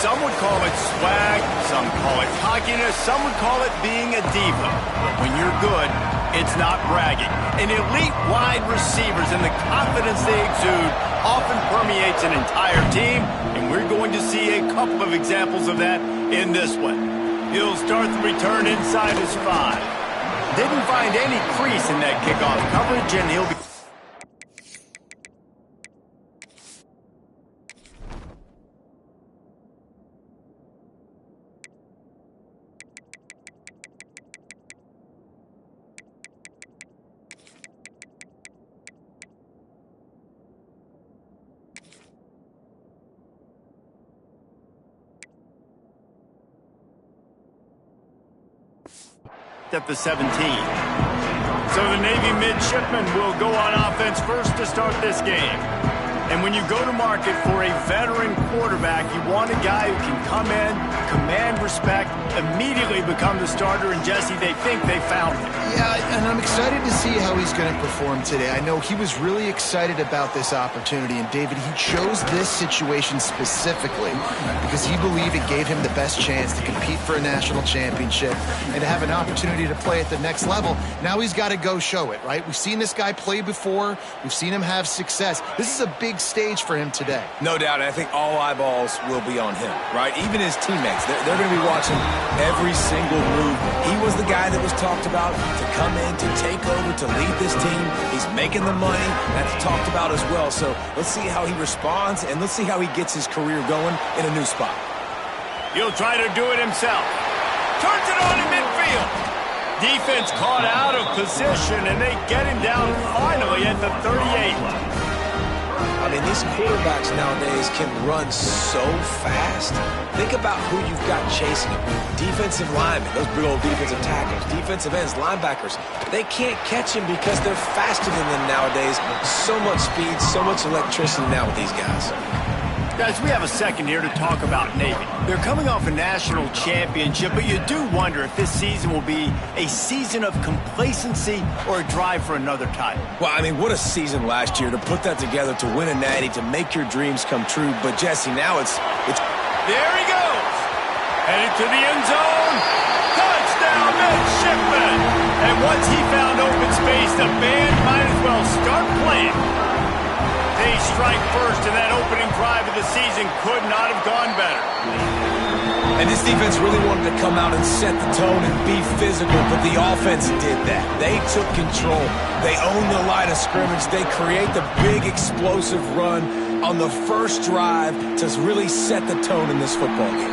Some would call it swag, some call it cockiness, some would call it being a diva. But when you're good, it's not bragging. And elite wide receivers and the confidence they exude often permeates an entire team, and we're going to see a couple of examples of that in this one. He'll start the return inside his 5. Didn't find any crease in that kickoff coverage, and he'll be... at the 17. So the Navy midshipmen will go on offense first to start this game. And when you go to market for a veteran quarterback, you want a guy who can come in, command respect, immediately become the starter, and Jesse, they think they found him. Yeah, and I'm excited to see how he's going to perform today. I know he was really excited about this opportunity, and David, he chose this situation specifically because he believed it gave him the best chance to compete for a national championship and to have an opportunity to play at the next level. Now he's got to go show it, right? We've seen this guy play before. We've seen him have success. This is a big stage for him today. No doubt, and I think all eyeballs will be on him, right? Even his teammates, they're going to be watching every single move. He was the guy that was talked about to come in, to take over, to lead this team. He's making the money. That's talked about as well. So let's see how he responds, and let's see how he gets his career going in a new spot. He'll try to do it himself. Turns it on in midfield. Defense caught out of position, and they get him down finally at the 38. I mean, these quarterbacks nowadays can run so fast. Think about who you've got chasing them. Defensive linemen, those big old defensive tackles, defensive ends, linebackers. They can't catch him because they're faster than them nowadays. So much speed, so much electricity now with these guys. Guys, we have a second here to talk about Navy. They're coming off a national championship, but you do wonder if this season will be a season of complacency or a drive for another title. Well, I mean, what a season last year to put that together, to win a natty, to make your dreams come true. But, Jesse, now it's... There he goes. Headed to the end zone. Touchdown, midshipman. And once he found open space, the band might as well start playing. They strike first, and that opening drive of the season could not have gone better. And this defense really wanted to come out and set the tone and be physical, but the offense did that. They took control. They owned the line of scrimmage. They create the big explosive run on the first drive to really set the tone in this football game.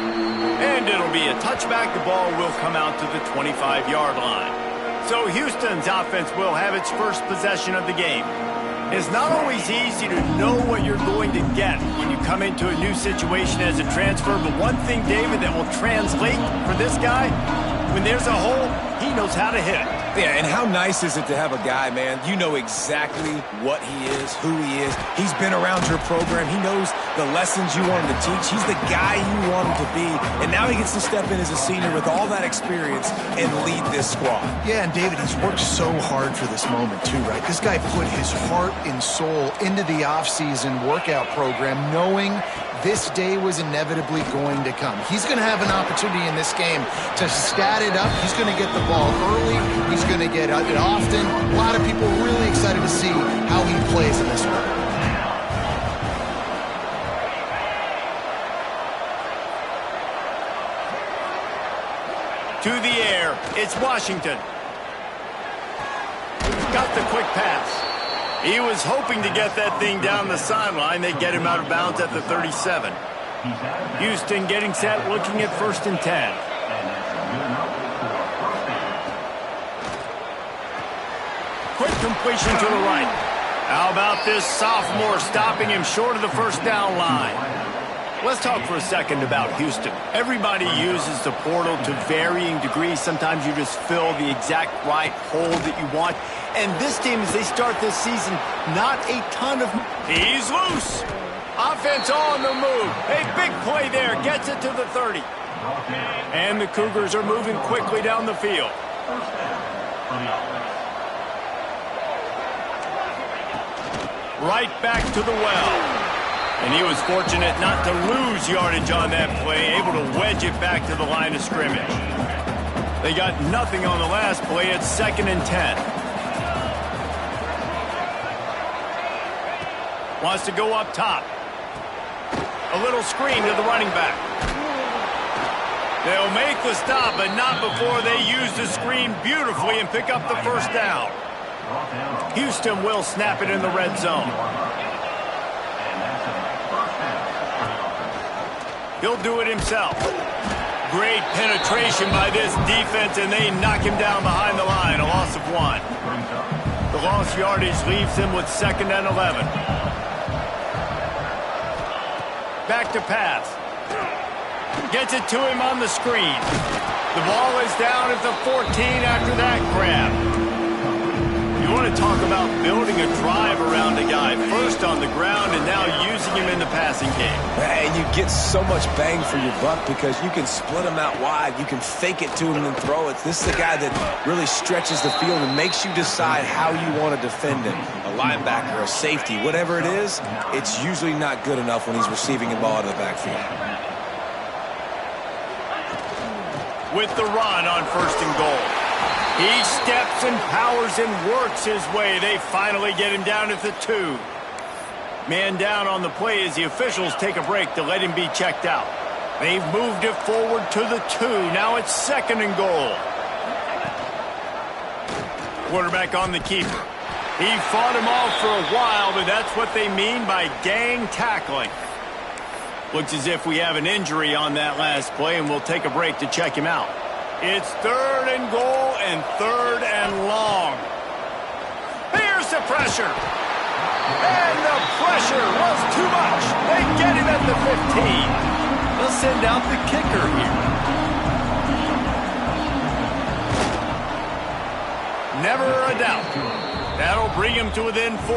And it'll be a touchback. The ball will come out to the 25-yard line. So Houston's offense will have its first possession of the game. It's not always easy to know what you're going to get when you come into a new situation as a transfer, but one thing, David, that will translate for this guy, when there's a hole, he knows how to hit it. Yeah, and how nice is it to have a guy, man, you know exactly what he is, who he is. He's been around your program. He knows the lessons you want him to teach. He's the guy you want him to be, and now he gets to step in as a senior with all that experience and lead this squad. Yeah, and David, he's worked so hard for this moment too, right? This guy put his heart and soul into the offseason workout program knowing this day was inevitably going to come. He's going to have an opportunity in this game to stat it up. He's going to get the ball early. He's going to get it often. A lot of people really excited to see how he plays in this one. To the air, it's Washington. Got the quick pass. He was hoping to get that thing down the sideline. They get him out of bounds at the 37. Houston getting set, looking at 1st and 10. Quick completion to the right. How about this sophomore stopping him short of the first down line? Let's talk for a second about Houston. Everybody uses the portal to varying degrees. Sometimes you just fill the exact right hole that you want. And this team, as they start this season, not a ton of... He's loose. Offense on the move. A big play there. Gets it to the 30. And the Cougars are moving quickly down the field. Right back to the well. And he was fortunate not to lose yardage on that play, able to wedge it back to the line of scrimmage. They got nothing on the last play. It's 2nd and 10. Wants to go up top. A little screen to the running back. They'll make the stop, but not before they use the screen beautifully and pick up the first down. Houston will snap it in the red zone. He'll do it himself. Great penetration by this defense, and they knock him down behind the line. A loss of 1. The lost yardage leaves him with 2nd and 11. Back to pass. Gets it to him on the screen. The ball is down at the 14 after that grab. You want to talk about building a drive around a guy. First on the ground and now using him in the passing game. And you get so much bang for your buck because you can split him out wide. You can fake it to him and throw it. This is the guy that really stretches the field and makes you decide how you want to defend him. A linebacker, a safety, whatever it is, it's usually not good enough when he's receiving the ball out of the backfield. With the run on 1st and goal. He steps and powers and works his way. They finally get him down at the 2. Man down on the play as the officials take a break to let him be checked out. They've moved it forward to the 2. Now it's 2nd and goal. Quarterback on the keeper. He fought him off for a while, but that's what they mean by gang tackling. Looks as if we have an injury on that last play, and we'll take a break to check him out. It's 3rd and goal and 3rd and long. Here's the pressure. And the pressure was too much. They get him at the 15. They'll send out the kicker here. Never a doubt. That'll bring him to within 4.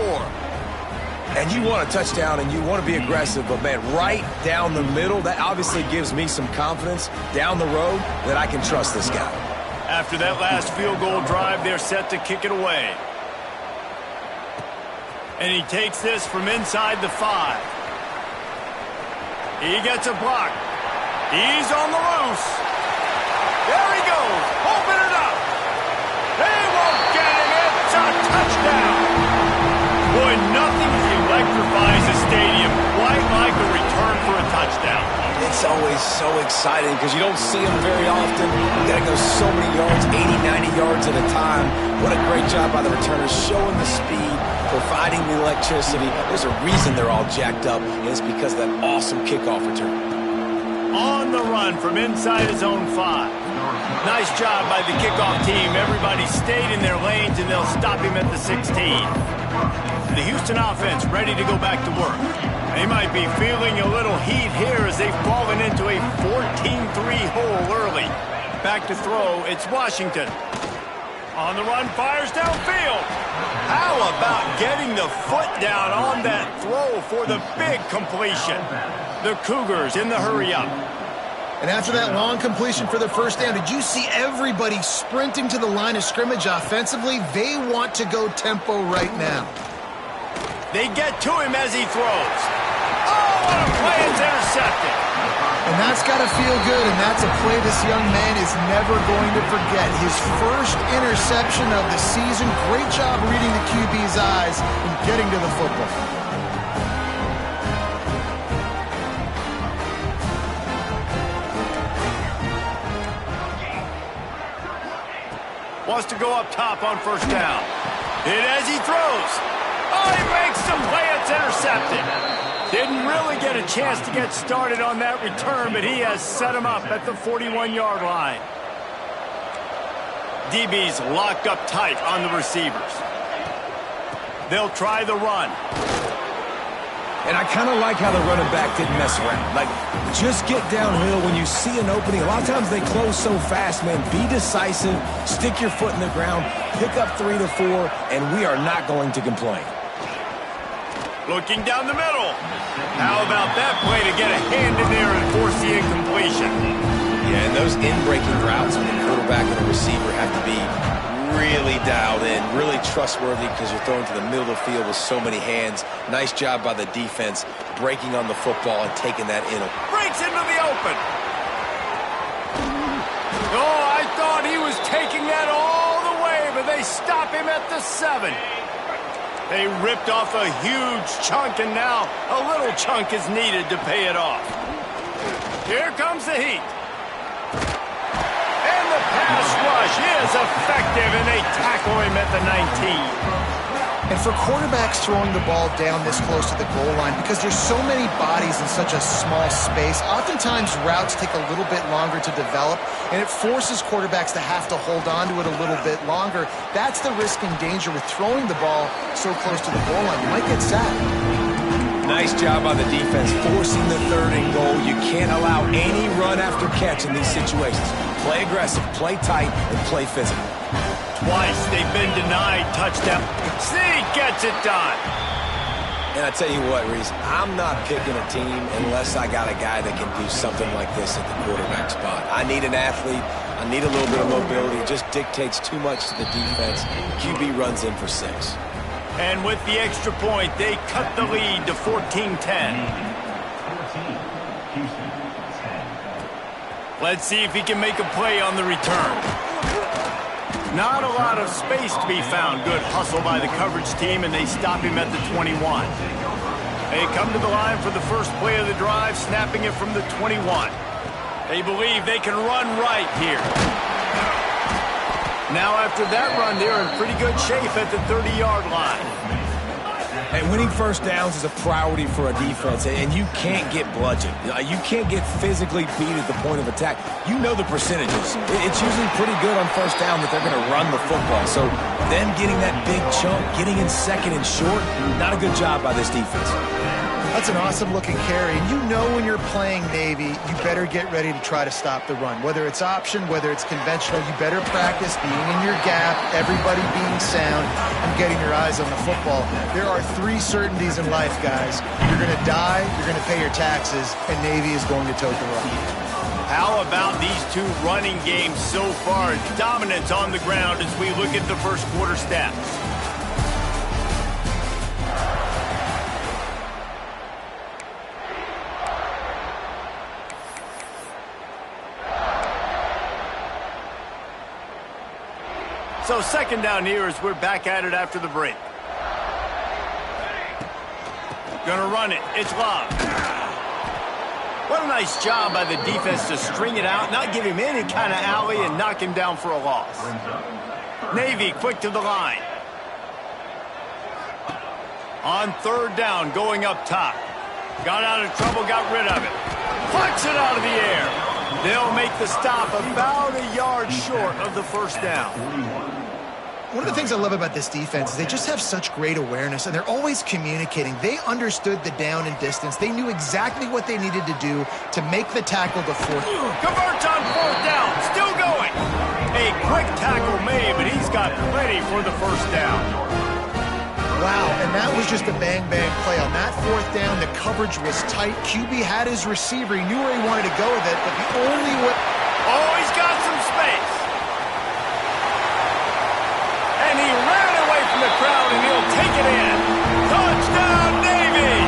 And you want a touchdown and you want to be aggressive, but, man, right down the middle, that obviously gives me some confidence down the road that I can trust this guy. After that last field goal drive, they're set to kick it away. And he takes this from inside the 5. He gets a block. He's on the loose. There he goes. Open it up. They won't get him. It's a touchdown. Boy, nothing electrifies a stadium quite like a return for a touchdown. It's always so exciting because you don't see them very often. You got to go so many yards, 80, 90 yards at a time. What a great job by the returners, showing the speed, providing the electricity. There's a reason they're all jacked up, and it's because of that awesome kickoff return. On the run from inside his own 5. Nice job by the kickoff team. Everybody stayed in their lanes, and they'll stop him at the 16. The Houston offense ready to go back to work. They might be feeling a little heat here as they've fallen into a 14-3 hole early. Back to throw, it's Washington. On the run, fires downfield. How about getting the foot down on that throw for the big completion? The Cougars in the hurry-up. And after that long completion for the first down, did you see everybody sprinting to the line of scrimmage offensively? They want to go tempo right now. They get to him as he throws. Oh, what a play! It's intercepted. And that's got to feel good, and that's a play this young man is never going to forget. His first interception of the season. Great job reading the QB's eyes and getting to the football. Wants to go up top on 1st down. Hit as he throws. Oh, he makes the play. It's intercepted. Didn't really get a chance to get started on that return, but he has set him up at the 41-yard line. DB's locked up tight on the receivers. They'll try the run. And I kind of like how the running back didn't mess around. Like, just get downhill when you see an opening. A lot of times they close so fast, man. Be decisive, stick your foot in the ground, pick up 3 to 4, and we are not going to complain. Looking down the middle. How about that play to get a hand in there and force the incompletion? Yeah, and those in-breaking routes when the quarterback and the receiver have to be really dialed in, really trustworthy because you're throwing to the middle of the field with so many hands. Nice job by the defense, breaking on the football and taking that in. Breaks into the open. Oh, I thought he was taking that all the way, but they stop him at the 7. They ripped off a huge chunk, and now a little chunk is needed to pay it off. Here comes the heat. And the pass rush is effective, and they tackle him at the 19. And for quarterbacks throwing the ball down this close to the goal line, because there's so many bodies in such a small space, oftentimes routes take a little bit longer to develop, and it forces quarterbacks to have to hold on to it a little bit longer. That's the risk and danger with throwing the ball so close to the goal line. You might get sacked. Nice job by the defense, forcing the 3rd and goal. You can't allow any run after catch in these situations. Play aggressive, play tight, and play physical. Twice they've been denied touchdown. Zeke gets it done. And I tell you what, Reese, I'm not picking a team unless I got a guy that can do something like this at the quarterback spot. I need an athlete. I need a little bit of mobility. It just dictates too much to the defense. QB runs in for 6. And with the extra point, they cut the lead to 14-10. Let's see if he can make a play on the return. Not a lot of space to be found. Good hustle by the coverage team, and they stop him at the 21. They come to the line for the first play of the drive, snapping it from the 21. They believe they can run right here. Now after that run, they're in pretty good shape at the 30-yard line. And winning first downs is a priority for a defense, and you can't get bludgeoned. You can't get physically beat at the point of attack. You know the percentages. It's usually pretty good on first down that they're going to run the football. So them getting that big chunk, getting in 2nd and short, not a good job by this defense. That's an awesome-looking carry, and you know when you're playing Navy, you better get ready to try to stop the run. Whether it's option, whether it's conventional, you better practice being in your gap, everybody being sound, and getting your eyes on the football. There are 3 certainties in life, guys. You're going to die, you're going to pay your taxes, and Navy is going to tote the run. How about these 2 running games so far? Dominance on the ground as we look at the first quarter stats. So 2nd down here as we're back at it after the break. Gonna run it. It's Love. What a nice job by the defense to string it out, not give him any kind of alley, and knock him down for a loss. Navy quick to the line. On 3rd down, going up top. Got out of trouble, got rid of it. Plucks it out of the air. They'll make the stop about a yard short of the first down. One of the things I love about this defense is they just have such great awareness, and they're always communicating. They understood the down and distance. They knew exactly what they needed to do to make the tackle to 4th. Converts on 4th down, still going. A quick tackle made, but he's got plenty for the first down. Wow, and that was just a bang-bang play. On that 4th down, the coverage was tight. QB had his receiver. He knew where he wanted to go with it, but the only way... Oh, he's got some space. And he ran away from the crowd, and he'll take it in. Touchdown, Navy!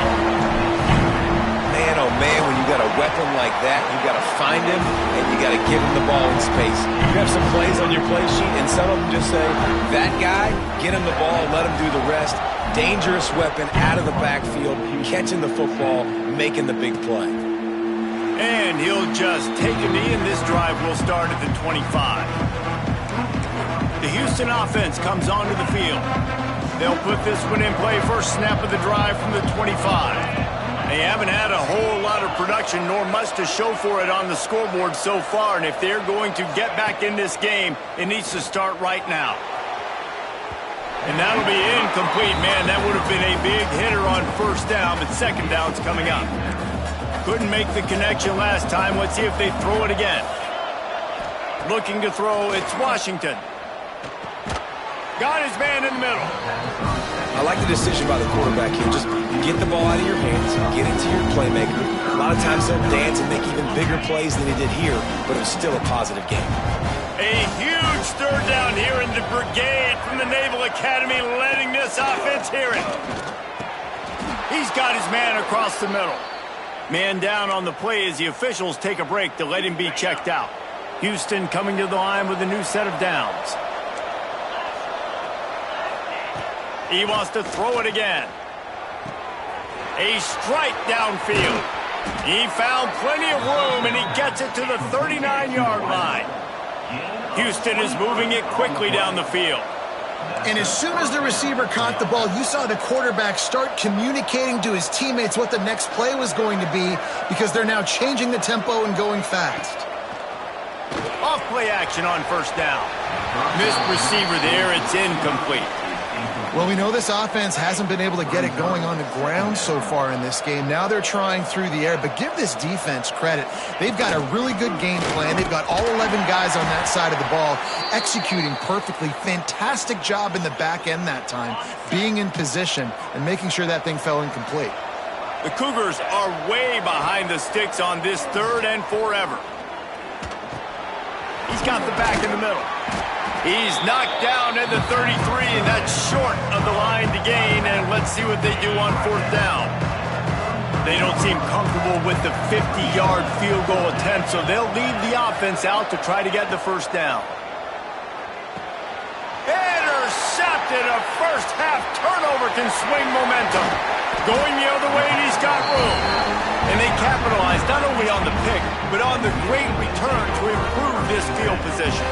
Man, oh man, when you got a weapon like that, you got to find him, and you got to give him the ball in space. You have some plays on your play sheet, and some of them just say, that guy, get him the ball, let him do the rest. Dangerous weapon out of the backfield, catching the football, making the big play. And he'll just take a knee, and this drive will start at the 25. The Houston offense comes onto the field. They'll put this one in play first snap of the drive from the 25. They haven't had a whole lot of production, nor much to show for it on the scoreboard so far, and if they're going to get back in this game, it needs to start right now. And that'll be incomplete, man. That would have been a big hitter on first down, but 2nd down's coming up. Couldn't make the connection last time. Let's see if they throw it again. Looking to throw, it's Washington. Got his man in the middle. I like the decision by the quarterback here. Just get the ball out of your hands, get it to your playmaker. A lot of times he'll dance and make even bigger plays than he did here, but it was still a positive game. A huge It's third down here in the brigade from the Naval Academy, letting this offense hear it. He's got his man across the middle. Man down on the play as the officials take a break to let him be checked out. Houston coming to the line with a new set of downs. He wants to throw it again. A strike downfield. He found plenty of room, and he gets it to the 39-yard line. Houston is moving it quickly down the field. And as soon as the receiver caught the ball, you saw the quarterback start communicating to his teammates what the next play was going to be, because they're now changing the tempo and going fast. Off play action on first down. Missed receiver there. It's incomplete. Well, we know this offense hasn't been able to get it going on the ground so far in this game. Now they're trying through the air, but give this defense credit. They've got a really good game plan. They've got all 11 guys on that side of the ball executing perfectly. Fantastic job in the back end that time, being in position and making sure that thing fell incomplete. The Cougars are way behind the sticks on this 3rd and forever. He's got the back in the middle. He's knocked down at the 33, and that's short of the line to gain, and let's see what they do on 4th down. They don't seem comfortable with the 50-yard field goal attempt, so they'll leave the offense out to try to get the 1st down. Intercepted. A first-half turnover can swing momentum. Going the other way, and he's got room. And they capitalize not only on the pick, but on the great return to improve this field position.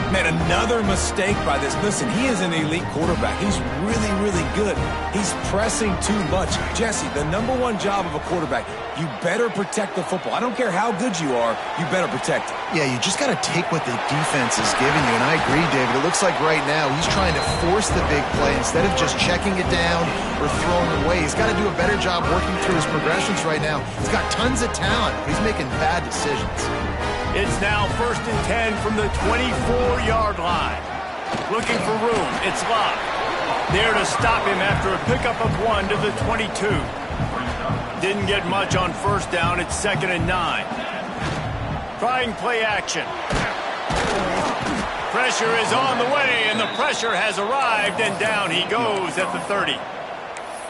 Man, another mistake by this. Listen, he is an elite quarterback. He's really, really good. He's pressing too much. Jesse, the #1 job of a quarterback, you better protect the football. I don't care how good you are, you better protect it. Yeah, you just got to take what the defense is giving you, and I agree, David. It looks like right now he's trying to force the big play instead of just checking it down or throwing away. He's got to do a better job working through his progressions right now. He's got tons of talent. He's making bad decisions. It's now 1st and 10 from the 24-yard line. Looking for room. It's locked. There to stop him after a pickup of 1 to the 22. Didn't get much on 1st down. It's 2nd and 9. Trying play action. Pressure is on the way, and the pressure has arrived, and down he goes at the 30.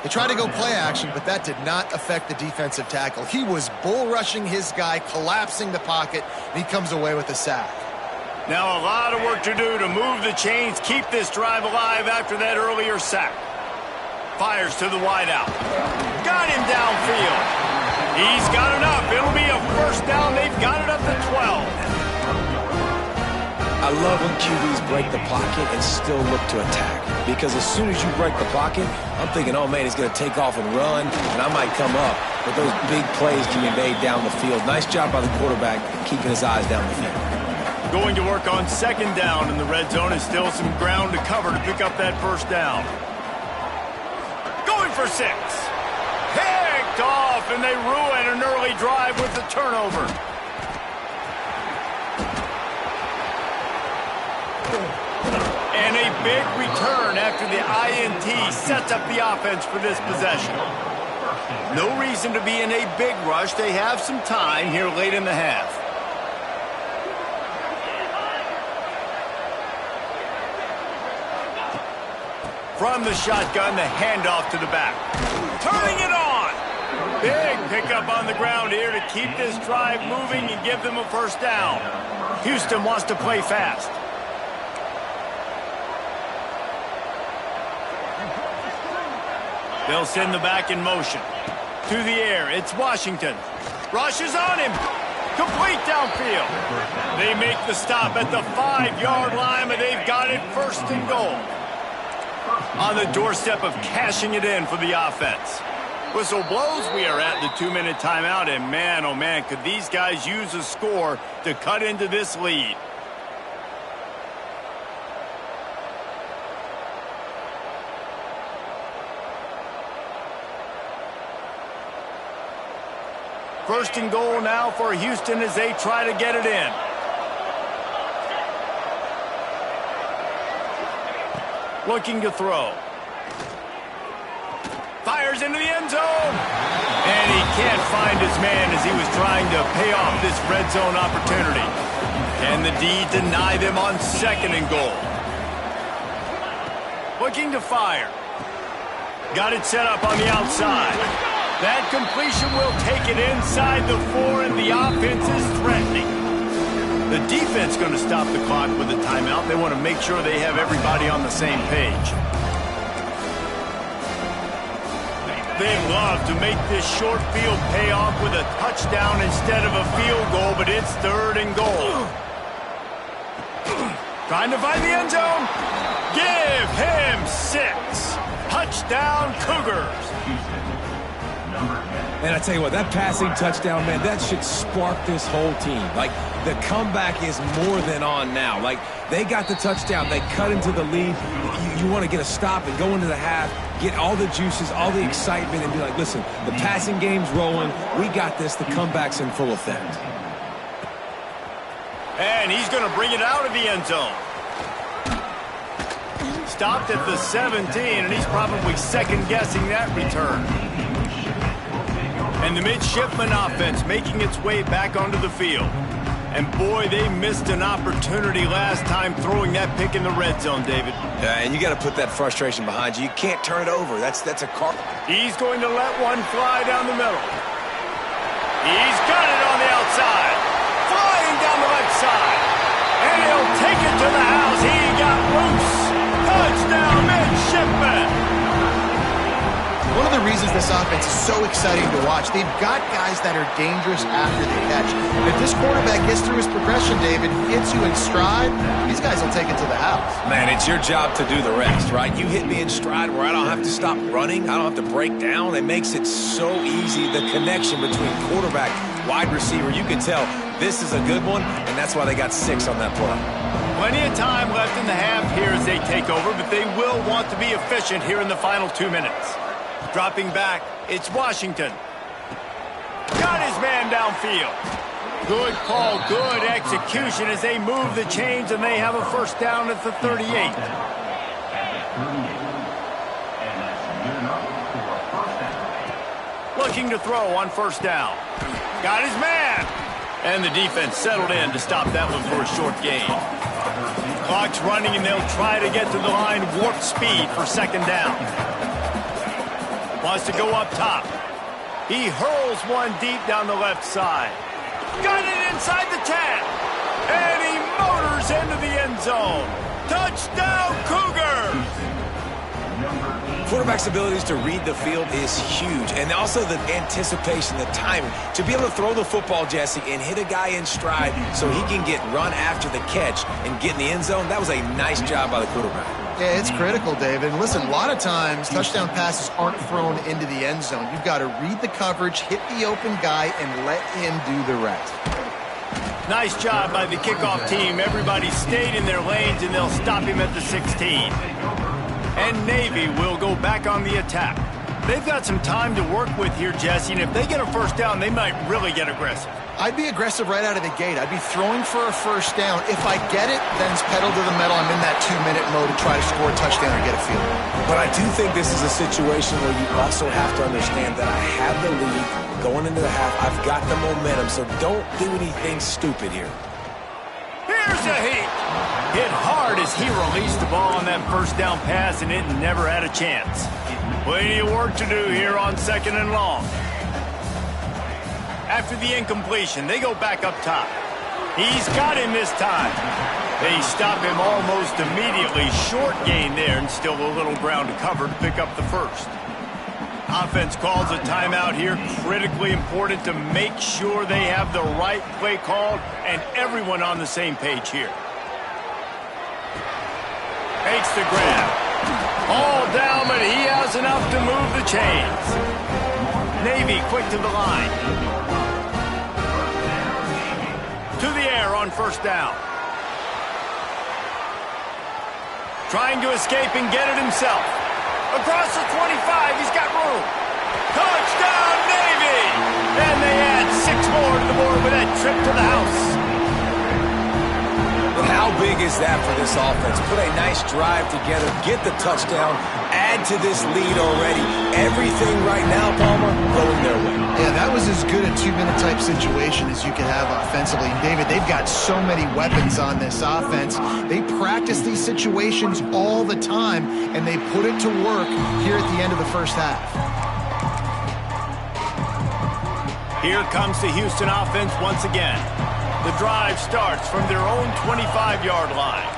They tried to go play action, but that did not affect the defensive tackle. He was bull rushing his guy, collapsing the pocket, and he comes away with a sack. Now a lot of work to do to move the chains, keep this drive alive after that earlier sack. Fires to the wideout. Got him downfield. He's got enough. It'll be a 1st down. They've got it up to 12. I love when QBs break the pocket and still look to attack. Because as soon as you break the pocket, I'm thinking, oh, man, he's going to take off and run, and I might come up. But those big plays can be made down the field. Nice job by the quarterback keeping his eyes down the field. Going to work on 2nd down in the red zone, is still some ground to cover to pick up that 1st down. Going for 6. Picked off, and they ruin an early drive with the turnover. And a big return after the INT sets up the offense for this possession. No reason to be in a big rush. They have some time here late in the half. From the shotgun, the handoff to the back. Turning it on. Big pickup on the ground here to keep this drive moving and give them a 1st down. Houston wants to play fast. They'll send the back in motion. To the air, it's Washington. Rushes on him. Complete downfield. They make the stop at the 5-yard line, but they've got it 1st and goal. On the doorstep of cashing it in for the offense. Whistle blows, we are at the 2-minute timeout, and man, oh man, could these guys use a score to cut into this lead. First and goal now for Houston as they try to get it in. Looking to throw. Fires into the end zone. And he can't find his man as he was trying to pay off this red zone opportunity. Can the D deny them on 2nd and goal? Looking to fire. Got it set up on the outside. That completion will take it inside the 4, and the offense is threatening. The defense going to stop the clock with a timeout. They want to make sure they have everybody on the same page. They love to make this short field pay off with a touchdown instead of a field goal, but it's 3rd and goal. Trying to find the end zone. Give him 6. Touchdown, Cougars. And I tell you what, that passing touchdown, man, that should spark this whole team. Like, the comeback is more than on now. Like, they got the touchdown. They cut into the lead. You want to get a stop and go into the half, get all the juices, all the excitement, and be like, listen, the passing game's rolling. We got this. The comeback's in full effect. And he's going to bring it out of the end zone. Stopped at the 17, and he's probably second-guessing that return. And the midshipman offense making its way back onto the field. And boy, they missed an opportunity last time throwing that pick in the red zone, David. Yeah, and you got to put that frustration behind you. You can't turn it over. That's a car. He's going to let one fly down the middle. He's got it on the outside. Flying down the left side. And he'll take it to the house. He got loose. Touchdown, midshipman. One of the reasons this offense is so exciting to watch, they've got guys that are dangerous after they catch. And if this quarterback gets through his progression, David, hits you in stride, these guys will take it to the house. Man, it's your job to do the rest, right? You hit me in stride where I don't have to stop running. I don't have to break down. It makes it so easy, the connection between quarterback, wide receiver. You can tell this is a good one, and that's why they got 6 on that play. Plenty of time left in the half here as they take over, but they will want to be efficient here in the final 2 minutes. Dropping back, it's Washington. Got his man downfield. Good call, good execution as they move the chains, and they have a first down at the 38. Looking to throw on first down. Got his man. And the defense settled in to stop that one for a short gain. Clock's running, and they'll try to get to the line warp speed for 2nd down. Wants to go up top. He hurls one deep down the left side. Got it inside the 10. And he motors into the end zone. Touchdown, Cougars! Quarterback's abilities to read the field is huge, and also the anticipation, the timing. To be able to throw the football, Jesse, and hit a guy in stride so he can get run after the catch and get in the end zone, that was a nice job by the quarterback. Yeah, it's critical, David. And listen, a lot of times touchdown passes aren't thrown into the end zone. You've got to read the coverage, hit the open guy, and let him do the rest. Nice job by the kickoff team. Everybody stayed in their lanes, and they'll stop him at the 16. And Navy will go back on the attack. They've got some time to work with here, Jesse, and if they get a first down, they might really get aggressive. I'd be aggressive right out of the gate. I'd be throwing for a first down. If I get it, then it's pedal to the metal. I'm in that 2-minute mode to try to score a touchdown or get a field goal. But I do think this is a situation where you also have to understand that I have the lead going into the half. I've got the momentum, so don't do anything stupid here. Here's a heat. Hit hard as he released the ball on that first down pass, and it never had a chance. Plenty of work to do here on 2nd and long. After the incompletion, they go back up top. He's got him this time. They stop him almost immediately. Short gain there, and still a little ground to cover to pick up the first. Offense calls a timeout here. Critically important to make sure they have the right play called and everyone on the same page here. Makes the grab. All down, but he has enough to move the chains. Navy quick to the line. To the air on first down. Trying to escape and get it himself. Across the 25, he's got room. Touchdown, Navy! And they add 6 more to the board with that trip to the house. But how big big is that for this offense? Put a nice drive together, get the touchdown, add to this lead already. Everything right now, Palmer, going their way. Yeah, that was as good a two-minute type situation as you could have offensively. And David, they've got so many weapons on this offense. They practice these situations all the time, and they put it to work here at the end of the first half. Here comes the Houston offense once again. The drive starts from their own 25-yard line.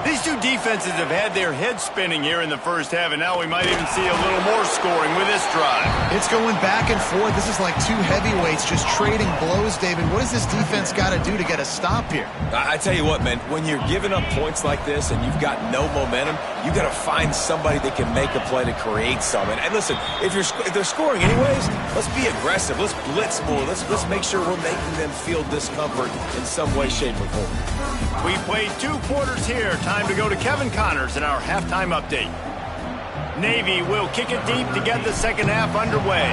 These two defenses have had their heads spinning here in the first half, and now we might even see a little more scoring with this drive. It's going back and forth. This is like two heavyweights just trading blows, David. What does this defense got to do to get a stop here? I tell you what, man, when you're giving up points like this and you've got no momentum, you got to find somebody that can make a play to create something. And listen, if they're scoring anyways, let's be aggressive. Let's blitz more. Let's make sure we're making them feel discomfort in some way, shape, or form. We played 2 quarters here. Time to go to Kevin Connors in our halftime update. Navy will kick it deep to get the second half underway.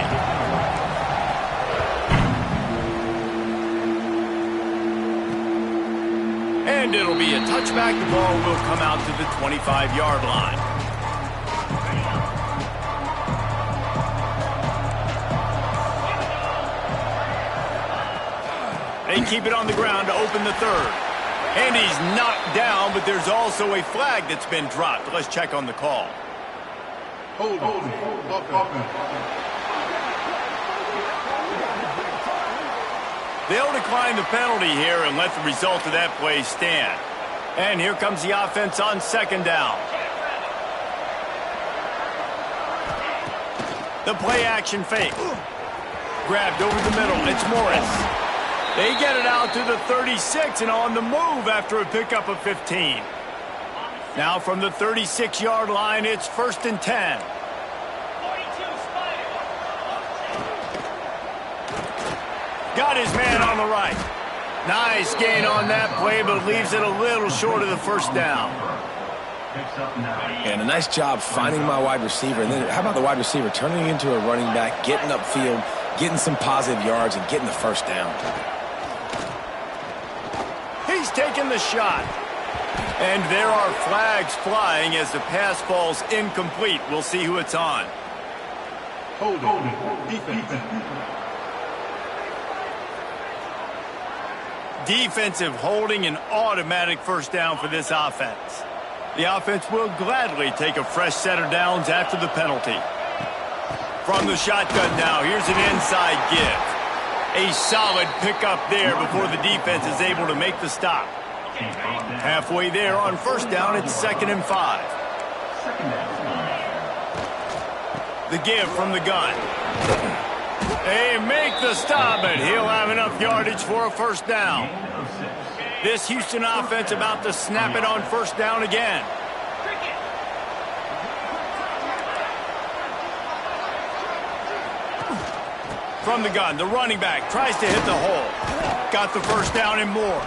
And it'll be a touchback. The ball will come out to the 25-yard line. They keep it on the ground to open the third. And he's knocked down, but there's also a flag that's been dropped. Let's check on the call. Hold. They'll decline the penalty here and let the result of that play stand. And here comes the offense on second down. The play action fake. Grabbed over the middle. It's Morris. They get it out to the 36 and on the move after a pickup of 15. Now from the 36-yard line, it's 1st and 10. Got his man on the right. Nice gain on that play, but leaves it a little short of the first down. And a nice job finding my wide receiver. And then how about the wide receiver turning into a running back, getting upfield, getting some positive yards, and getting the first down. He's taking the shot. And there are flags flying as the pass falls incomplete. We'll see who it's on. Hold. Defense. Defensive holding, an automatic first down for this offense. The offense will gladly take a fresh set of downs after the penalty. From the shotgun now, here's an inside give. A solid pickup there before the defense is able to make the stop. Halfway there on first down, it's 2nd and 5. The give from the gun. They make the stop, but he'll have enough yardage for a first down. This Houston offense about to snap it on first down again. From the gun, the running back tries to hit the hole. Got the first down and more.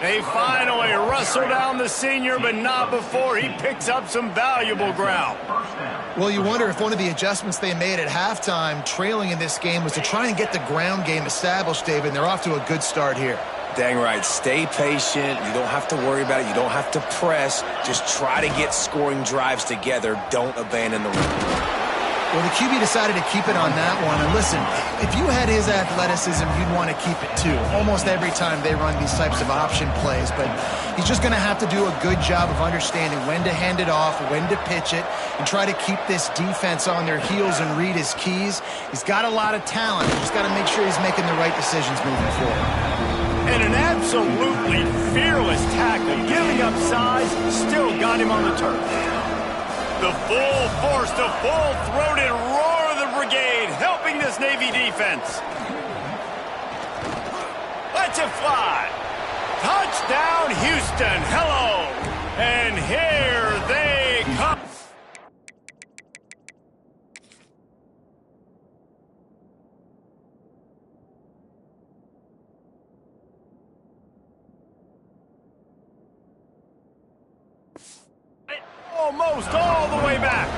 They finally wrestle down the senior, but not before he picks up some valuable ground. Well, you wonder if one of the adjustments they made at halftime, trailing in this game, was to try and get the ground game established, David. And they're off to a good start here. Dang right. Stay patient. You don't have to worry about it. You don't have to press. Just try to get scoring drives together. Don't abandon the run. Well, the QB decided to keep it on that one. And listen, if you had his athleticism, you'd want to keep it too. Almost every time they run these types of option plays. But he's just going to have to do a good job of understanding when to hand it off, when to pitch it, and try to keep this defense on their heels and read his keys. He's got a lot of talent. He's just got to make sure he's making the right decisions moving forward. And an absolutely fearless tackle, giving up size, still got him on the turf. The full force, the full-throated roar of the brigade, helping this Navy defense. Let's it fly. Touchdown, Houston. Hello. And here they come. Almost all the way back.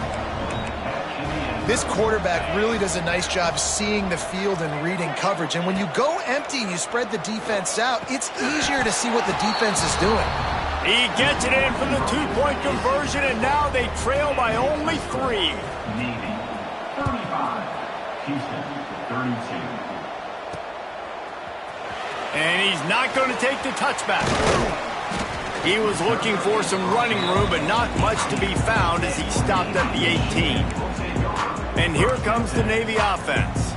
This quarterback really does a nice job seeing the field and reading coverage. And when you go empty and you spread the defense out, it's easier to see what the defense is doing. He gets it in for the two-point conversion, and now they trail by only 3. Navy, 35. Houston, 32. And he's not going to take the touchback. He was looking for some running room, but not much to be found as he stopped at the 18. And here comes the Navy offense.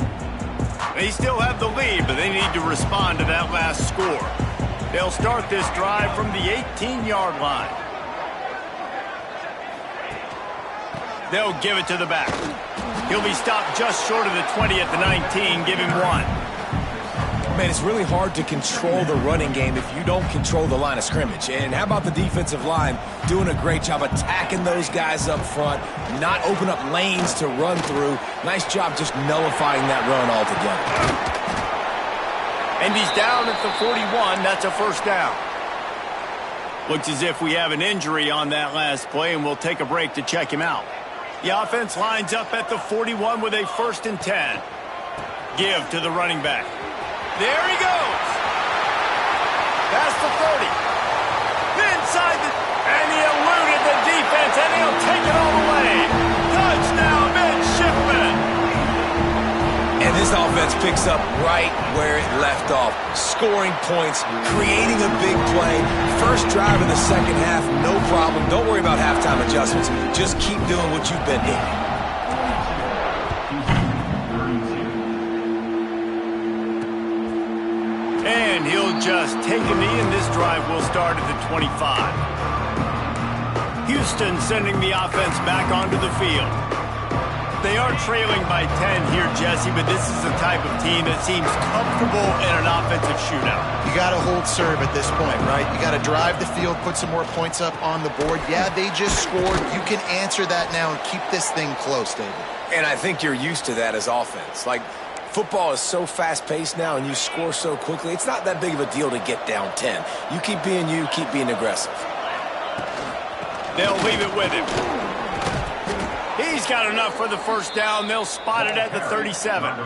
They still have the lead, but they need to respond to that last score. They'll start this drive from the 18-yard line. They'll give it to the back. He'll be stopped just short of the 20 at the 19. Give him 1. Man, it's really hard to control the running game if you don't control the line of scrimmage. And how about the defensive line doing a great job attacking those guys up front, not open up lanes to run through. Nice job just nullifying that run altogether. And he's down at the 41. That's a first down. Looks as if we have an injury on that last play, and we'll take a break to check him out. The offense lines up at the 41 with a 1st and 10. Give to the running back. There he goes. Past the 30. Inside the... And he eluded the defense, and he'll take it all the way. Touchdown, midshipman. And this offense picks up right where it left off. Scoring points, creating a big play. First drive of the second half, no problem. Don't worry about halftime adjustments. Just keep doing what you've been doing. And he'll just take a knee, and this drive will start at the 25. Houston sending the offense back onto the field. They are trailing by 10 here, Jesse, but this is the type of team that seems comfortable in an offensive shootout. You got to hold serve at this point, right? You got to drive the field, put some more points up on the board. Yeah, they just scored. You can answer that now and keep this thing close, David. And I think you're used to that as offense. Like, football is so fast-paced now and you score so quickly, it's not that big of a deal to get down 10. You keep being you, keep being aggressive. They'll leave it with him. He's got enough for the first down. They'll spot it at the 37.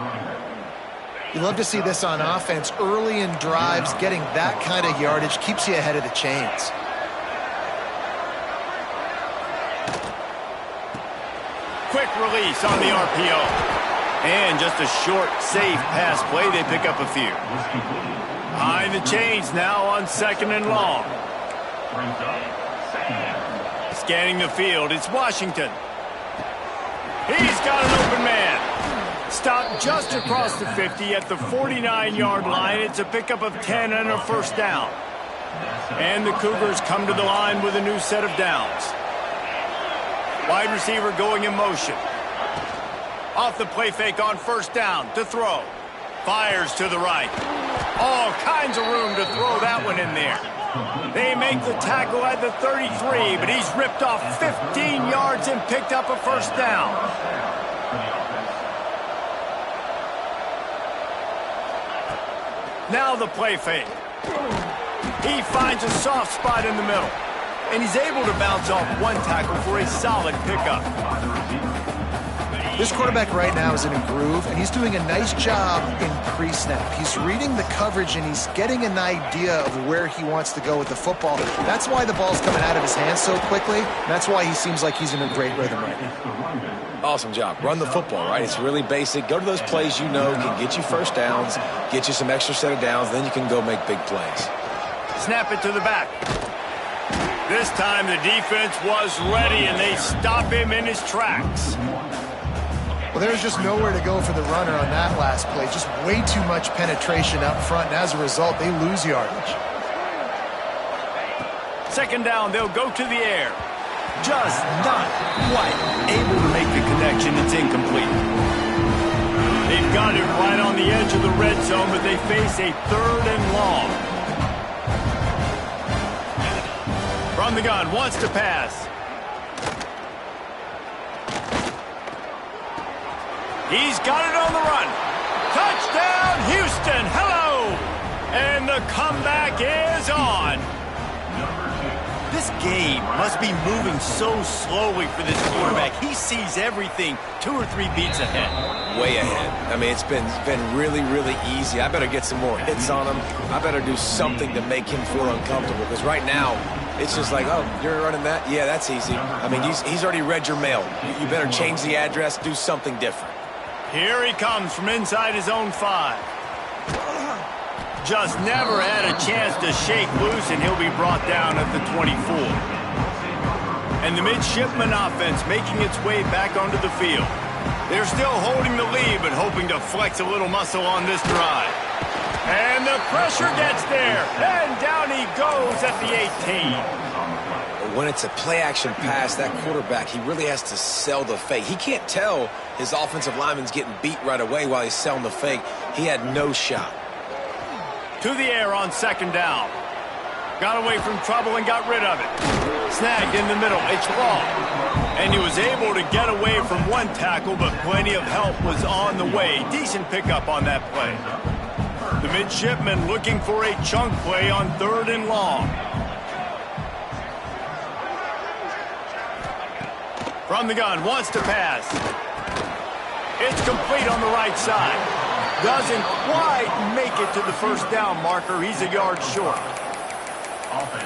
You love to see this on offense. Early in drives, getting that kind of yardage keeps you ahead of the chains. Quick release on the RPO. And just a short, safe pass play. They pick up a few. Behind the chains now on 2nd and long. Scanning the field, it's Washington. He's got an open man. Stopped just across the 50 at the 49-yard line. It's a pickup of 10 and a first down. And the Cougars come to the line with a new set of downs. Wide receiver going in motion. Off the play fake on first down to throw. Fires to the right. All kinds of room to throw that one in there. They make the tackle at the 33, but he's ripped off 15 yards and picked up a first down. Now the play fake. He finds a soft spot in the middle, and he's able to bounce off one tackle for a solid pickup. This quarterback right now is in a groove, and he's doing a nice job in pre-snap. He's reading the coverage, and he's getting an idea of where he wants to go with the football. That's why the ball's coming out of his hands so quickly. That's why he seems like he's in a great rhythm right now. Awesome job. Run the football, right? It's really basic. Go to those plays you know can get you first downs, get you some extra set of downs, then you can go make big plays. Snap it to the back. This time the defense was ready, and they stop him in his tracks. Well, there's just nowhere to go for the runner on that last play. Just way too much penetration up front, and as a result, they lose yardage. 2nd down, they'll go to the air. Just not quite able to make the connection. It's incomplete. They've got it right on the edge of the red zone, but they face a 3rd and long. From the gun, wants to pass. He's got it on the run. Touchdown, Houston. Hello. And the comeback is on. This game must be moving so slowly for this quarterback. He sees everything 2 or 3 beats ahead. Way ahead. I mean, it's been really, really easy. I better get some more hits on him. I better do something to make him feel uncomfortable, because right now It's just like, oh, you're running that? Yeah, that's easy. I mean, he's already read your mail. You better change the address, do something different. Here he comes from inside his own 5. Just never had a chance to shake loose, and he'll be brought down at the 24. And the midshipman offense making its way back onto the field. They're still holding the lead, but hoping to flex a little muscle on this drive. And the pressure gets there, and down he goes at the 18. When it's a play-action pass, that quarterback, he really has to sell the fake. He can't tell his offensive lineman's getting beat right away while he's selling the fake. He had no shot. To the air on 2nd down. Got away from trouble and got rid of it. Snagged in the middle. It's long. And he was able to get away from one tackle, but plenty of help was on the way. Decent pickup on that play. The midshipman looking for a chunk play on 3rd and long. From the gun, wants to pass. It's complete on the right side. Doesn't quite make it to the 1st down marker. He's a yard short.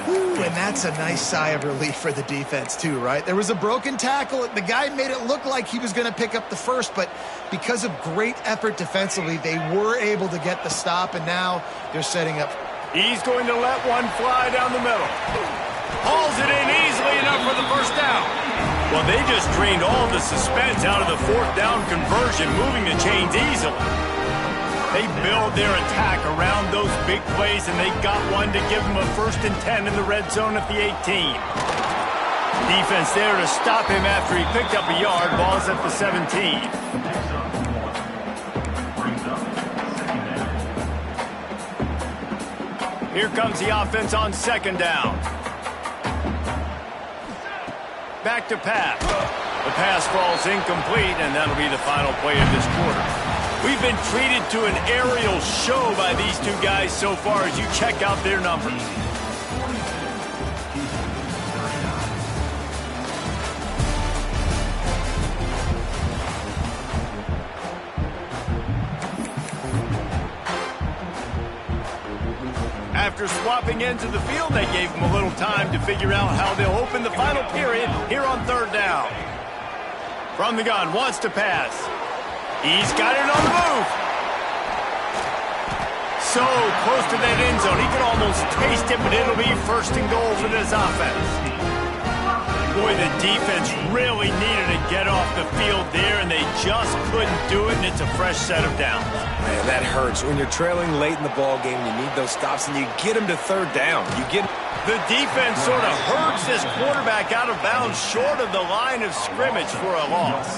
Ooh, and that's a nice sigh of relief for the defense too, right? There was a broken tackle. The guy made it look like he was going to pick up the 1st, but because of great effort defensively, they were able to get the stop, and now they're setting up. He's going to let one fly down the middle. Hauls it in easily enough for the 1st down. Well, they just drained all the suspense out of the 4th down conversion, moving the chains easily. They build their attack around those big plays, and they got one to give them a 1st and 10 in the red zone at the 18. Defense there to stop him after he picked up a yard. Ball's at the 17. Here comes the offense on 2nd down. Back to pass. The pass falls incomplete, and that'll be the final play of this quarter. We've been treated to an aerial show by these two guys so far as you check out their numbers. After swapping ends of the field, they gave them a little time to figure out how they'll open the final period here on 3rd down. From the gun, wants to pass. He's got it on the move. So close to that end zone. He could almost taste it, but it'll be 1st and goal for this offense. Boy, the defense really needed to get off the field there, and they just couldn't do it, and it's a fresh set of downs. Man, that hurts. When you're trailing late in the ball game, you need those stops, and you get them to 3rd down. The defense sort of herds this quarterback out of bounds short of the line of scrimmage for a loss.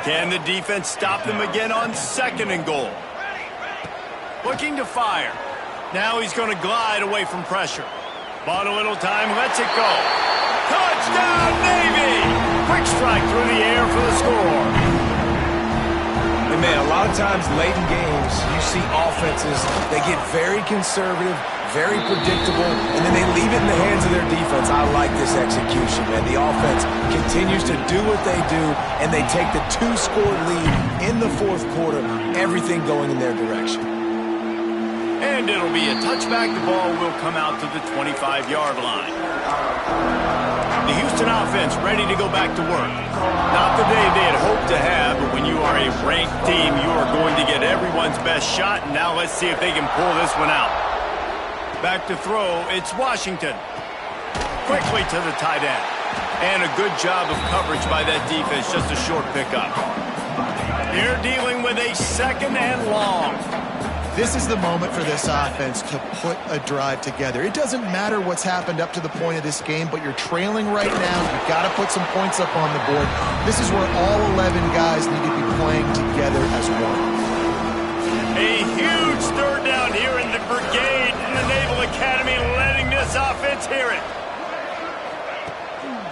Can the defense stop them again on 2nd and goal? Looking to fire. Now he's going to glide away from pressure. Bought a little time, lets it go. Touchdown, Navy! Quick strike through the air for the score. And man, a lot of times late in games, you see offenses, they get very conservative, very predictable, and then they leave it in the hands of their defense. I like this execution, man. The offense continues to do what they do, and they take the 2-score lead in the 4th quarter, everything going in their direction. And it'll be a touchback. The ball will come out to the 25-yard line. The Houston offense ready to go back to work. Not the day they had hoped to have, but when you are a ranked team, you are going to get everyone's best shot. And now let's see if they can pull this one out. Back to throw, it's Washington. Quickly to the tight end. And a good job of coverage by that defense, just a short pickup. They're dealing with a 2nd and long. This is the moment for this offense to put a drive together. It doesn't matter what's happened up to the point of this game, but you're trailing right now. You've got to put some points up on the board. This is where all 11 guys need to be playing together as one. A huge 3rd down here in the brigade in the Naval Academy, letting this offense hear it.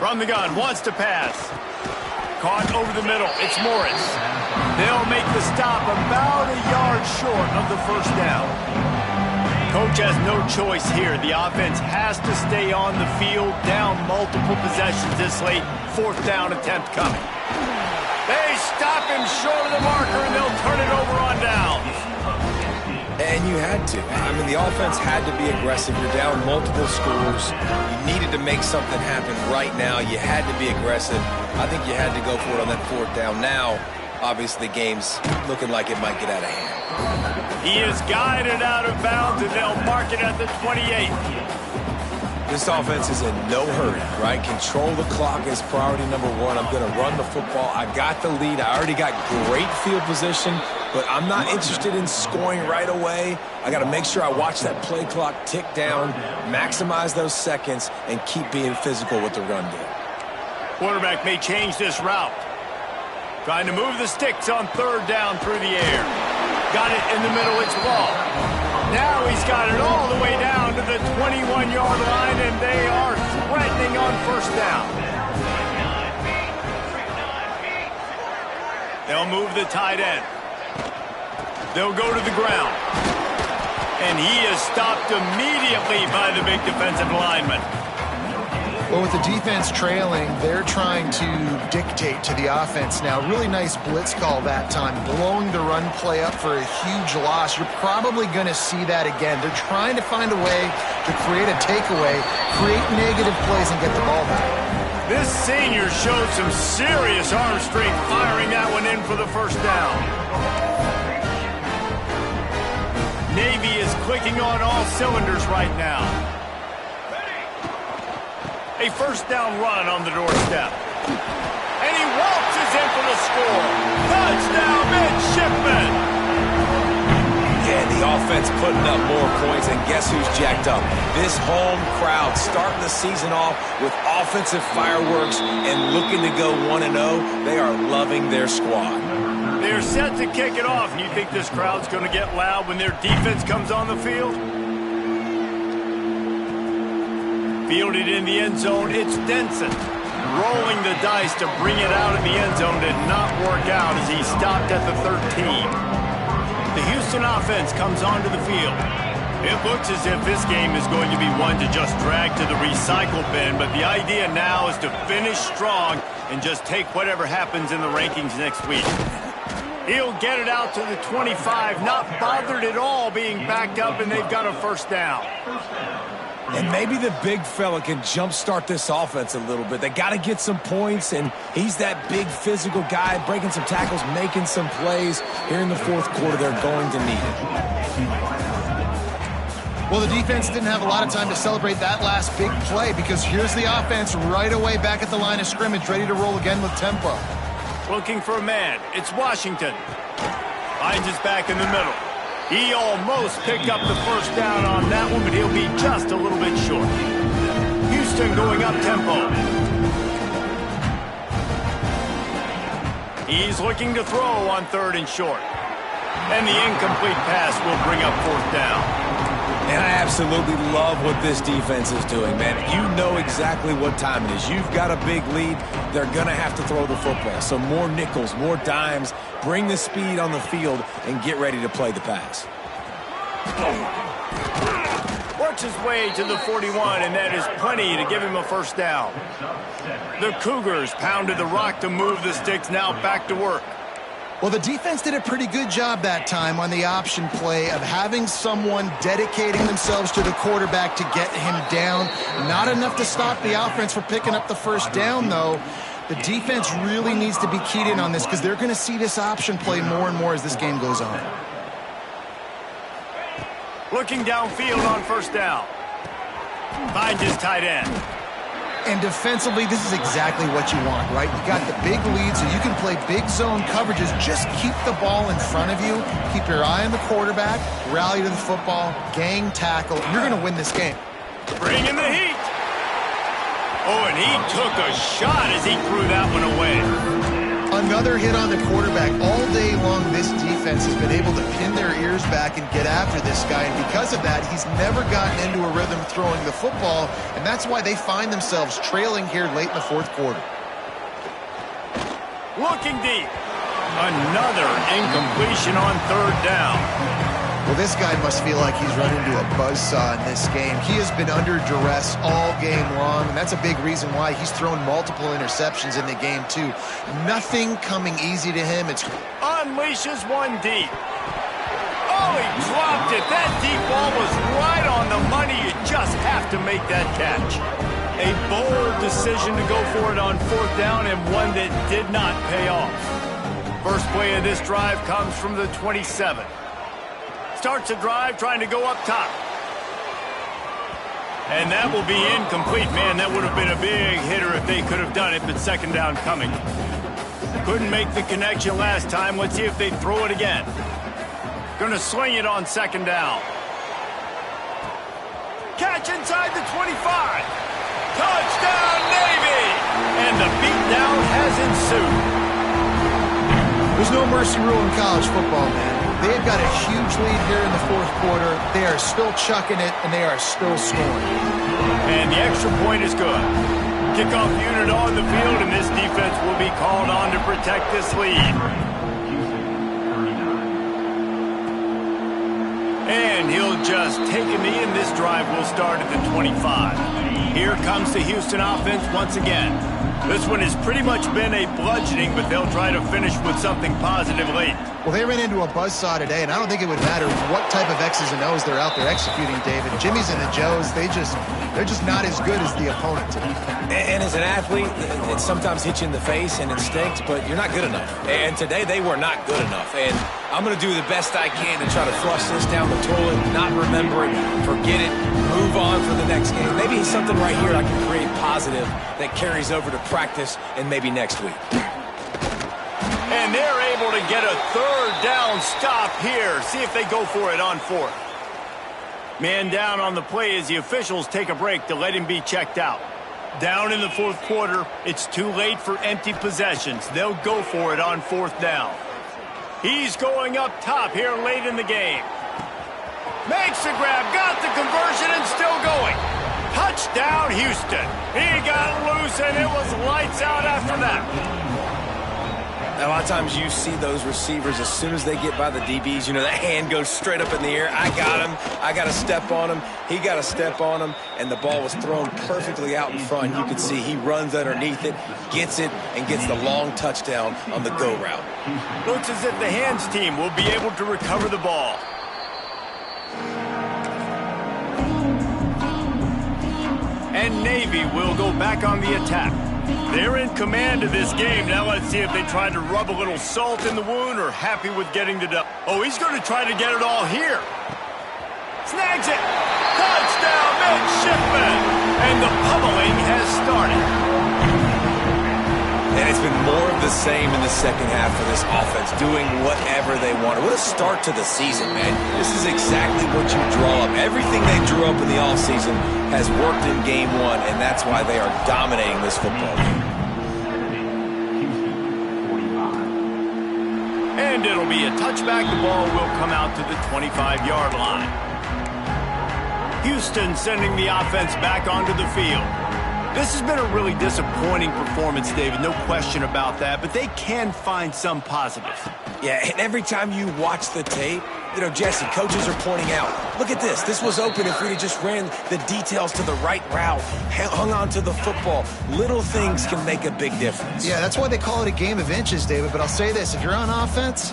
From the gun, wants to pass. Caught over the middle, it's Morris. They'll make the stop about a yard short of the 1st down. Coach has no choice here. The offense has to stay on the field, down multiple possessions this late. 4th down attempt coming. They stop him short of the marker, and they'll turn it over on downs. And you had to. I mean, the offense had to be aggressive. You're down multiple scores. You needed to make something happen right now. You had to be aggressive. I think you had to go for it on that fourth down. Now, obviously, the game's looking like it might get out of hand. He is guided out of bounds, and they'll mark it at the 28. This offense is in no hurry, right? Control the clock is priority number one. I'm going to run the football. I got the lead. I already got great field position, but I'm not interested in scoring right away. I got to make sure I watch that play clock tick down, maximize those seconds, and keep being physical with the run game. Quarterback may change this route. Trying to move the sticks on third down through the air. Got it in the middle. It's ball. Now he's got it all the way down to the 21-yard line, and they are threatening on first down. They'll move the tight end. They'll go to the ground. And he is stopped immediately by the big defensive lineman. Well, with the defense trailing, they're trying to dictate to the offense now. Really nice blitz call that time, blowing the run play up for a huge loss. You're probably going to see that again. They're trying to find a way to create a takeaway, create negative plays, and get the ball back. This senior showed some serious arm strength firing that one in for the first down. Navy is clicking on all cylinders right now. A first down run on the doorstep. And he waltzes in for the score. Touchdown, midshipman! Yeah, the offense putting up more points, and guess who's jacked up? This home crowd starting the season off with offensive fireworks and looking to go 1-0. They are loving their squad. They're set to kick it off. You think this crowd's going to get loud when their defense comes on the field? Fielded in the end zone, it's Denson. Rolling the dice to bring it out of the end zone did not work out as he stopped at the 13. The Houston offense comes onto the field. It looks as if this game is going to be one to just drag to the recycle bin, but the idea now is to finish strong and just take whatever happens in the rankings next week. He'll get it out to the 25, not bothered at all being backed up, and they've got a first down. And maybe the big fella can jumpstart this offense a little bit. They got to get some points, and he's that big physical guy, breaking some tackles, making some plays. Here in the fourth quarter, they're going to need it. Well, the defense didn't have a lot of time to celebrate that last big play because here's the offense right away back at the line of scrimmage, ready to roll again with tempo. Looking for a man. It's Washington. Vybz is back in the middle. He almost picked up the first down on that one, but he'll be just a little bit short. Houston going up tempo. He's looking to throw on third and short. And the incomplete pass will bring up fourth down. And I absolutely love what this defense is doing, man. You know exactly what time it is. You've got a big lead. They're going to have to throw the football. So more nickels, more dimes. Bring the speed on the field and get ready to play the pass. Works his way to the 41, and that is plenty to give him a first down. The Cougars pounded the rock to move the sticks, now back to work. Well, the defense did a pretty good job that time on the option play of having someone dedicating themselves to the quarterback to get him down. Not enough to stop the offense from picking up the first down, though. The defense really needs to be keyed in on this because they're going to see this option play more and more as this game goes on. Looking downfield on first down. Finds his tight end. And defensively, this is exactly what you want, right? You got the big lead, so you can play big zone coverages. Just keep the ball in front of you. Keep your eye on the quarterback. Rally to the football. Gang tackle. You're going to win this game. Bring in the heat. Oh, and he took a shot as he threw that one away. Another hit on the quarterback. All day long, this defense has been able to pin their ears back and get after this guy. And because of that, he's never gotten into a rhythm throwing the football. And that's why they find themselves trailing here late in the fourth quarter. Looking deep. Another incompletion on third down. Well, this guy must feel like he's run into a buzzsaw in this game. He has been under duress all game long, and that's a big reason why he's thrown multiple interceptions in the game, too. Nothing coming easy to him. It's unleashes one deep. Oh, he dropped it. That deep ball was right on the money. You just have to make that catch. A bold decision to go for it on 4th down, and one that did not pay off. First play of this drive comes from the 27. Starts a drive trying to go up top. And that will be incomplete. Man, that would have been a big hitter if they could have done it, but 2nd down coming. Couldn't make the connection last time. Let's see if they throw it again. Gonna sling it on 2nd down. Catch inside the 25. Touchdown, Navy! And the beatdown has ensued. There's no mercy rule in college football, man. They've got a huge lead here in the 4th quarter. They are still chucking it, and they are still scoring. And the extra point is good. Kickoff unit on the field, and this defense will be called on to protect this lead. And he'll just take a knee, and this drive will start at the 25. Here comes the Houston offense once again. This one has pretty much been a bludgeoning, but they'll try to finish with something positive late. Well, they ran into a buzzsaw today, and I don't think it would matter what type of X's and O's they're out there executing, David. Jimmy's and the Joes, they're just not as good as the opponent today. And as an athlete, it sometimes hits you in the face and it stinks, but you're not good enough. And today they were not good enough. And I'm going to do the best I can to try to flush this down the toilet, not remember it, forget it, move on for the next game. Maybe something right here I can create positive that carries over to practice and maybe next week. And they're able to get a 3rd down stop here. See if they go for it on 4th. Man down on the play as the officials take a break to let him be checked out. Down in the 4th quarter, it's too late for empty possessions. They'll go for it on 4th down. He's going up top here late in the game. Makes the grab, got the conversion, and still going. Touchdown, Houston. He got loose, and it was lights out after that. A lot of times you see those receivers, as soon as they get by the DBs, you know, that hand goes straight up in the air. I got him. I got to step on him. He got to step on him. And the ball was thrown perfectly out in front. You can see he runs underneath it, gets it, and gets the long touchdown on the go route. Looks as if the hands team will be able to recover the ball. And Navy will go back on the attack. They're in command of this game. Now let's see if they try to rub a little salt in the wound or happy with getting the dub. Oh, he's going to try to get it all here. Snags it. Touchdown, midshipman. And the pummeling has started. And it's been more of the same in the 2nd half for this offense, doing whatever they wanted. What a start to the season, man. This is exactly what you draw up. Everything they drew up in the offseason has worked in game 1, and that's why they are dominating this football game. And it'll be a touchback. The ball will come out to the 25-yard line. Houston sending the offense back onto the field. This has been a really disappointing performance, David, no question about that, but they can find some positives. Yeah, and every time you watch the tape, you know, Jesse, coaches are pointing out, look at this. This was open if we just ran the details to the right route, hung on to the football. Little things can make a big difference. Yeah, that's why they call it a game of inches, David, but I'll say this. If you're on offense,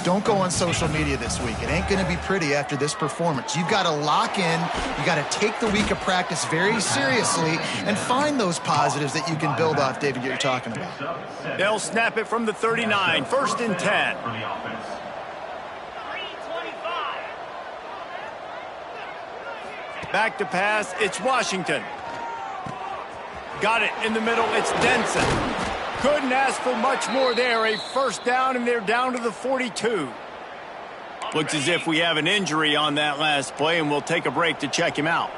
don't go on social media this week. It ain't going to be pretty after this performance. You've got to lock in. You got to take the week of practice very seriously and find those positives that you can build off, David, you're talking about. They'll snap it from the 39, 1st and 10. Back to pass, it's Washington. Got it in the middle, it's Denson. Couldn't ask for much more there. A 1st down, and they're down to the 42. Looks as if we have an injury on that last play, and we'll take a break to check him out.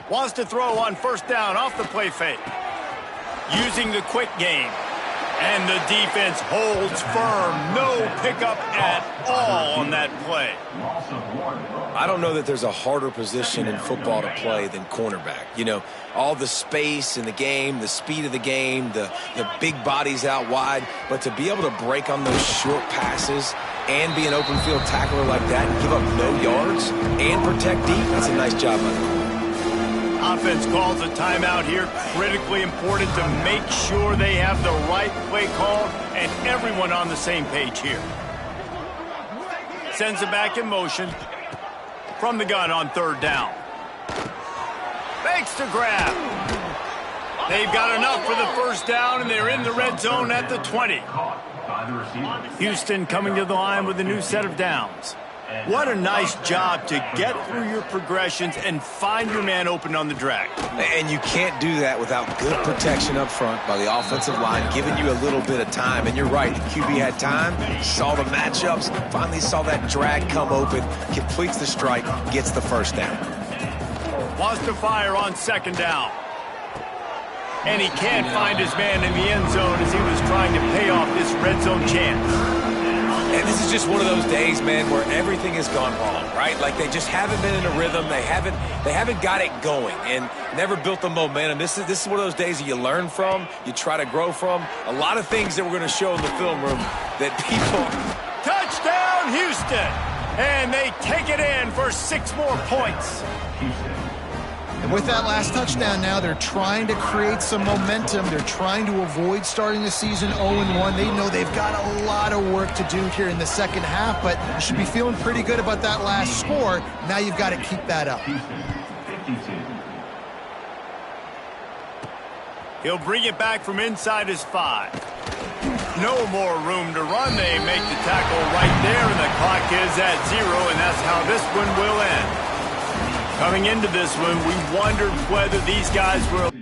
Wants to throw on 1st down off the play fake. Using the quick game. And the defense holds firm. No pickup at all on that play. I don't know that there's a harder position in football to play than cornerback. You know, all the space in the game, the speed of the game, the big bodies out wide. But to be able to break on those short passes and be an open field tackler like that and give up no yards and protect deep, that's a nice job by them. Offense calls a timeout here. Critically important to make sure they have the right play called and everyone on the same page here. Sends it back in motion. From the gun on third down. Fakes to grab. They've got enough for the first down, and they're in the red zone at the 20. Houston coming to the line with a new set of downs. What a nice job to get through your progressions and find your man open on the drag. And you can't do that without good protection up front by the offensive line, giving you a little bit of time. And you're right, the QB had time, saw the matchups, finally saw that drag come open, completes the strike, gets the first down. Wants to fire on second down. And he can't find his man in the end zone as he was trying to pay off this red zone chance. And this is just one of those days, man, where everything has gone wrong, right? Like they just haven't been in a rhythm. They haven't got it going and never built the momentum. This is one of those days that you learn from, you try to grow from. A lot of things that we're going to show in the film room that people... Touchdown, Houston! And they take it in for 6 more points. And with that last touchdown now, they're trying to create some momentum. They're trying to avoid starting the season 0-1. They know they've got a lot of work to do here in the second half, but you should be feeling pretty good about that last score. Now you've got to keep that up. He'll bring it back from inside his 5. No more room to run. They make the tackle right there, and the clock is at 0, and that's how this one will end. Coming into this one, we wondered whether these guys were...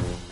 it.